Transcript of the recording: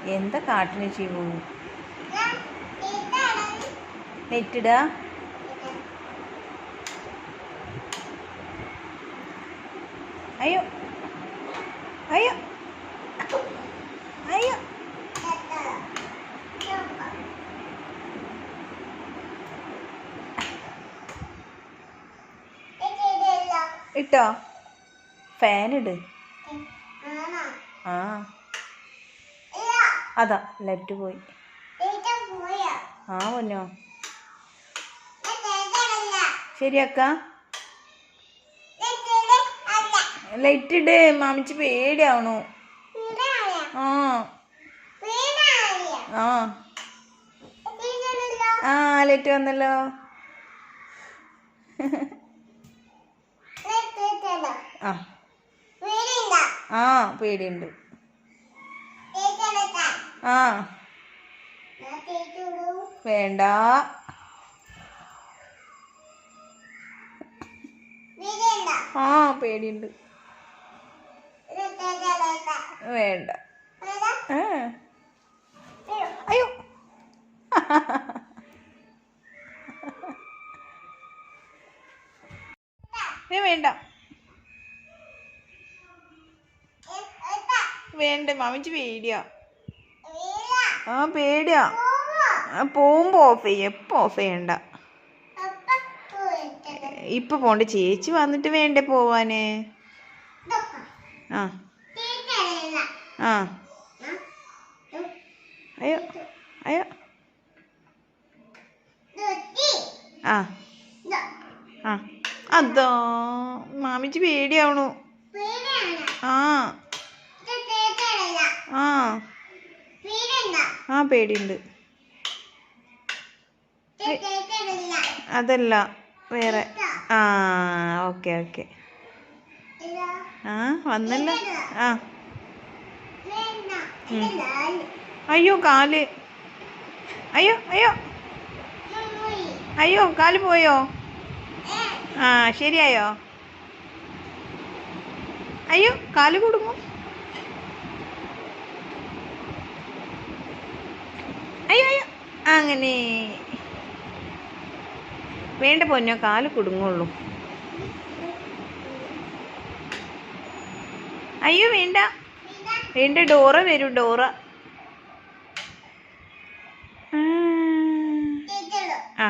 എന്താ കാട്ടിന് ശിവു? നെറ്റിടാ? അയ്യോ അയ്യോ അയ്യോ ഇട്ടോ? ഫാനിട്. ആ അതാ ലെഫ്റ്റ് പോയി. ആ പൊന്നോ ശരിയാക്ക. ലൈറ്റ് ഇട്, മാമിച്ച് പേടിയാവണു. ആ ആ ആ ലൈറ്റ് വന്നല്ലോ. ആ ആ പേടിയുണ്ട്. ആ വേണ്ട. ആ പേടിയുണ്ട്. വേണ്ട. അയ്യോ വേണ്ട വേണ്ട മാമിച്ച് പേടിയാ. ആ പേടിയാ. പോകുമ്പോ ഓഫ് ചെയ്യ, എപ്പോ ഓഫ് ചെയ്യണ്ട. ഇപ്പൊ പോണ്ട, ചേച്ചി വന്നിട്ട് വേണ്ടേ പോവാന്. ആ ആ അയ്യോ അയ്യോ ആ ആ അതോ മാമിച്ച് പേടിയാവണു. ആ ആ ആ പേടിയുണ്ട്. അതല്ല വേറെ. ആ ഓക്കെ ഓക്കെ. ആ വന്നല്ലോ. ആ അയ്യോ കാല്. അയ്യോ അയ്യോ അയ്യോ കാല് പോയോ? ആ ശരിയായോ? അയ്യോ കാല് കുടുങ്ങും. അയ്യോ അയ്യോ അങ്ങനെ വേണ്ട പൊന്നോ, കാല് കുടുങ്ങുള്ളൂ. അയ്യോ വേണ്ട വേണ്ട, ഡോറ വരൂ ഡോറ. ആ